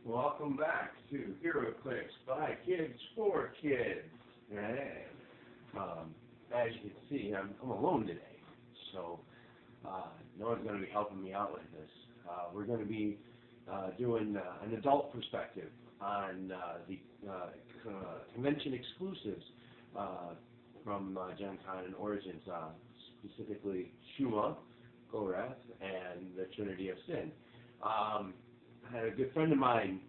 Welcome back to Hero Clicks by Kids for Kids. And, as you can see, I'm alone today, so no one's going to be helping me out with this. We're going to be doing an adult perspective on the convention exclusives from Gen Con and Origins, specifically Shuma Gorath and the Trinity of Sin. I had a good friend of mine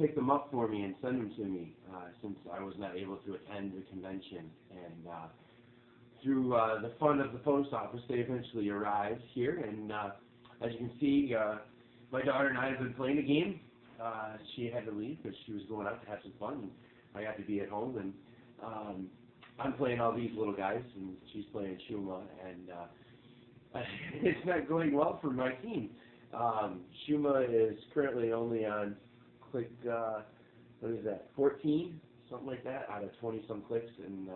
pick them up for me and send them to me since I was not able to attend the convention. And through the fun of the post office, they eventually arrived here. And as you can see, my daughter and I have been playing a game. She had to leave because she was going out to have some fun, and I got to be at home. And I'm playing all these little guys, and she's playing Shuma. And it's not going well for my team. Shuma is currently only on click, what is that, 14? Something like that, out of 20-some clicks, and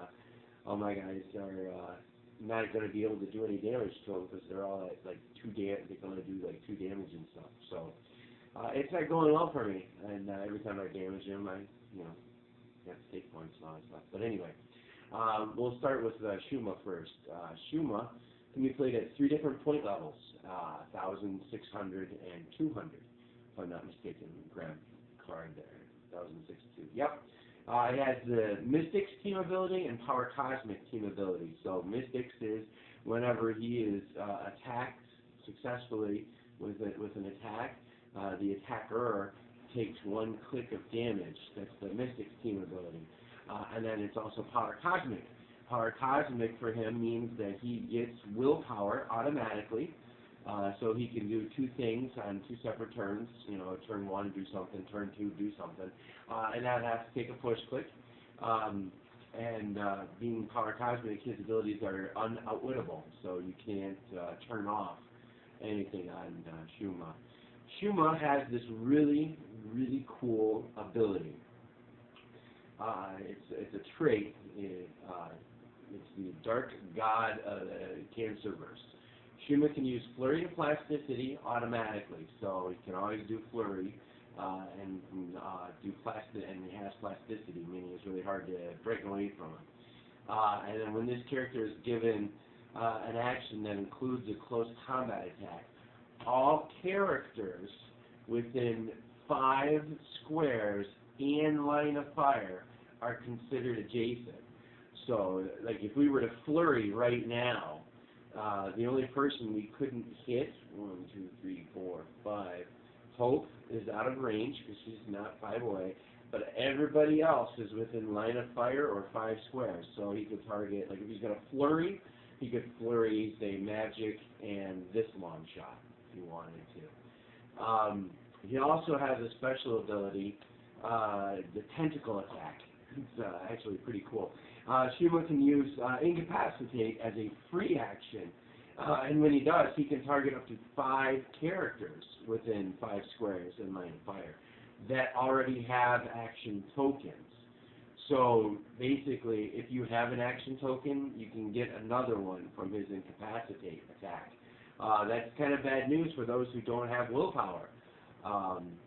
all my guys are not going to be able to do any damage to them because they're all at like they're going to do like 2 damage and stuff. So it's not going well for me, and every time I damage him, I have to take points and all that stuff. But anyway, we'll start with Shuma first. Shuma can be played at 3 different point levels, 1,000, 600, and 200, if I'm not mistaken. Grab card there, 1,062. Yep. It has the Mystics team ability and Power Cosmic team ability. So Mystics is whenever he is attacked successfully with an attack, the attacker takes 1 click of damage. That's the Mystics team ability. And then it's also Power Cosmic. Power Cosmic for him means that he gets willpower automatically, so he can do 2 things on 2 separate turns. Turn 1 do something, turn 2 do something, and that has to take a push click. Being Power Cosmic, his abilities are unoutwittable, so you can't turn off anything on Shuma. Shuma has this really, really cool ability. It's a trait. It's the Dark God of the Cancerverse. Shuma can use Flurry and Plasticity automatically, so he can always do Flurry and do and he has Plasticity, meaning it's really hard to break away from him. And then when this character is given an action that includes a close combat attack, all characters within 5 squares and line of fire are considered adjacent. So, like, if we were to flurry right now, the only person we couldn't hit, 1, 2, 3, 4, 5, Hope is out of range because she's not 5 away, but everybody else is within line of fire or 5 squares. So he could target, like, if he's going to flurry, he could flurry, say, Magic and this long shot if he wanted to. He also has a special ability, the Tentacle Attack. It's actually pretty cool. Shuma can use Incapacitate as a free action, and when he does, he can target up to 5 characters within 5 squares in line of fire that already have action tokens. So basically, if you have an action token, you can get another one from his Incapacitate attack. That's kind of bad news for those who don't have willpower.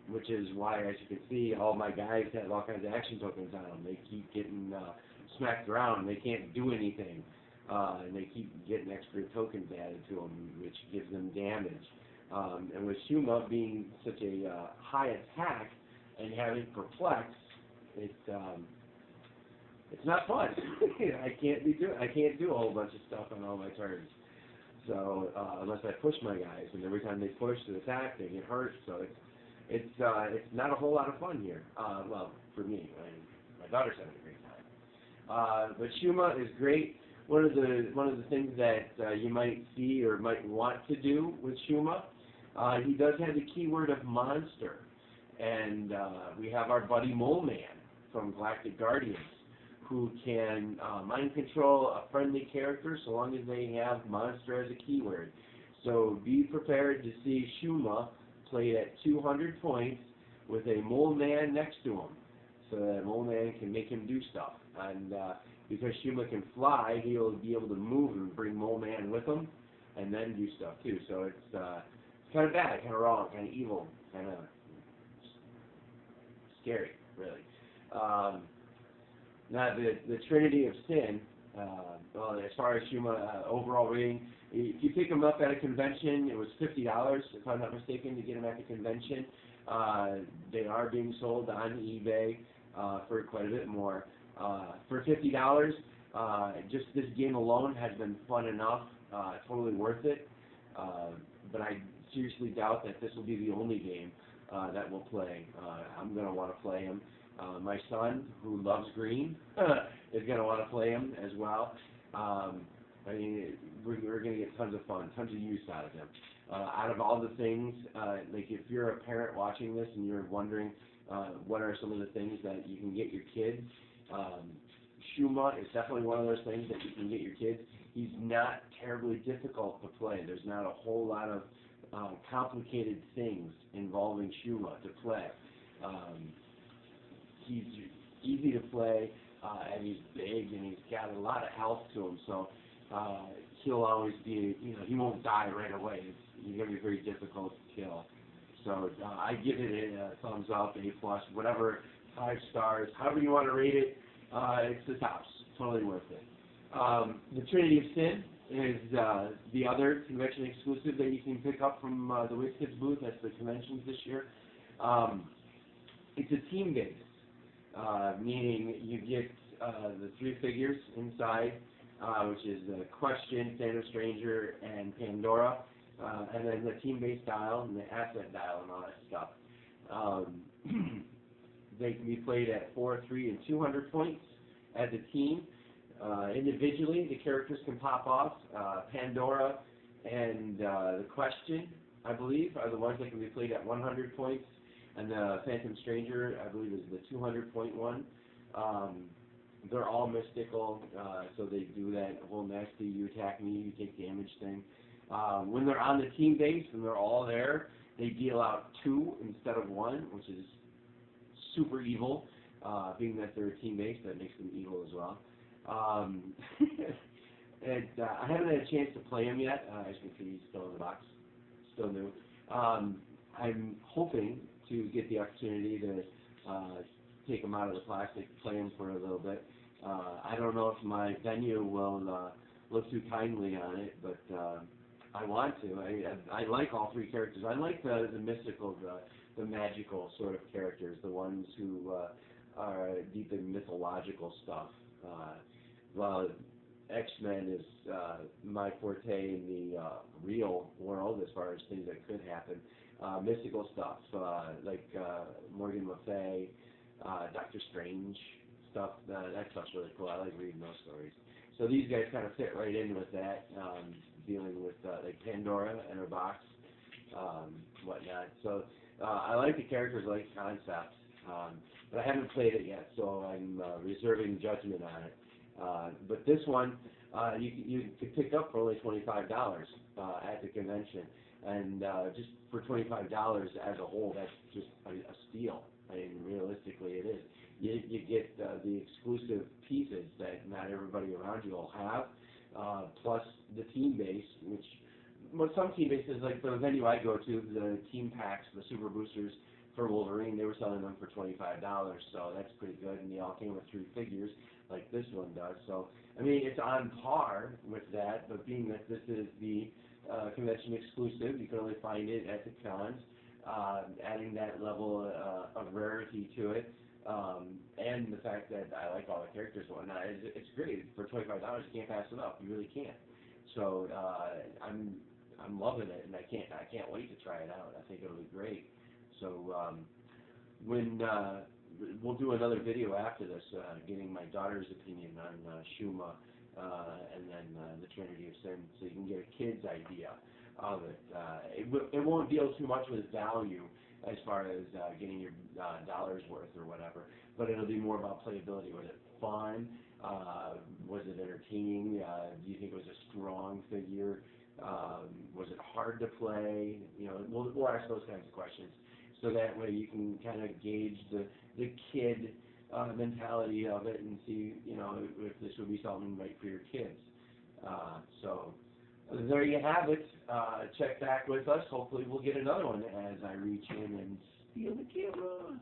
Which is why, as you can see, all my guys have all kinds of action tokens on them. They keep getting smacked around. They can't do anything. And they keep getting extra tokens added to them, which gives them damage. And with Shuma being such a high attack and having Perplex, it's not fun. I can't do a whole bunch of stuff on all my turns. So unless I push my guys, and every time they push to attack, they get hurt. So it's not a whole lot of fun here. Well, for me, my daughter's having a great time. But Shuma is great. One of the things that you might see or might want to do with Shuma, he does have the keyword of monster, and we have our buddy Mole Man from Galactic Guardians, who can mind control a friendly character so long as they have monster as a keyword. So be prepared to see Shuma played at 200 points with a Mole Man next to him, so that Mole Man can make him do stuff. And because Shuma can fly, he'll be able to move and bring Mole Man with him, and then do stuff too. So it's kind of bad, kind of wrong, kind of evil, kind of scary, really. Now, the Trinity of Sin, well, as far as Shuma overall rating, if you pick them up at a convention, it was $50, if I'm not mistaken, to get them at the convention. They are being sold on eBay for quite a bit more. For $50, just this game alone has been fun enough, totally worth it. But I seriously doubt that this will be the only game that we'll play. I'm going to want to play him. My son, who loves green, is going to want to play him as well. I mean, we're going to get tons of fun, tons of use out of him. Out of all the things, like if you're a parent watching this and you're wondering what are some of the things that you can get your kids, Shuma is definitely one of those things that you can get your kids. He's not terribly difficult to play. There's not a whole lot of complicated things involving Shuma to play. He's easy to play, and he's big, and he's got a lot of health to him, so he'll always be, he won't die right away. He's going to be very difficult to kill. So I give it a thumbs up, A+, whatever, 5 stars, however you want to rate it, it's the tops. Totally worth it. The Trinity of Sin is the other convention exclusive that you can pick up from the WizKids booth at the conventions this year. It's a team base. Meaning you get the 3 figures inside, which is the Question, Phantom Stranger, and Pandora, and then the team-based dial and the asset dial and all that stuff. They can be played at 4, 3, and 200 points as a team. Individually, the characters can pop off. Pandora and the Question, I believe, are the ones that can be played at 100 points. And the Phantom Stranger, I believe, is the 200-point one. They're all mystical, so they do that whole nasty, you attack me, you take damage thing. When they're on the team base and they're all there, they deal out 2 instead of 1, which is super evil. Being that they're a team base, that makes them evil as well. And I haven't had a chance to play him yet. As you can see, he's still in the box, still new. I'm hoping to get the opportunity to take them out of the plastic, play them for a little bit. I don't know if my venue will look too kindly on it, but I want to. I like all 3 characters. I like the mystical, the magical sort of characters, the ones who are deep in mythological stuff. While X-Men is my forte in the real world as far as things that could happen. Mystical stuff, like Morgan Le Fay, Doctor Strange stuff, that stuff's really cool. I like reading those stories. So these guys kind of fit right in with that, dealing with like Pandora and her box, whatnot. So I like the characters, I like the concept, but I haven't played it yet, so I'm reserving judgment on it. But this one, you could pick up for only $25 at the convention. And just for $25 as a whole, that's just a steal. I mean, realistically, it is. You get the exclusive pieces that not everybody around you will have, plus the team base, which some team bases, like the venue I go to, the team packs, the super boosters for Wolverine, they were selling them for $25, so that's pretty good. And they all came with 3 figures, like this one does. So, I mean, it's on par with that, but being that this is the convention exclusive, you can only find it at the cons, adding that level of rarity to it, and the fact that I like all the characters and whatnot, it's great. For $25, you can't pass it up. You really can't. So I'm loving it, and I can't wait to try it out. I think it'll be great. So when we'll do another video after this, getting my daughter's opinion on Shuma. And then the Trinity of Sin, so you can get a kid's idea of it. It won't deal too much with value as far as getting your dollars worth or whatever, but it'll be more about playability. Was it fun? Was it entertaining? Do you think it was a strong figure? Was it hard to play? We'll ask those kinds of questions, so that way you can kind of gauge the kid mentality of it and see, if this would be something right for your kids. So there you have it. Check back with us. Hopefully we'll get another one as I reach in and steal the camera.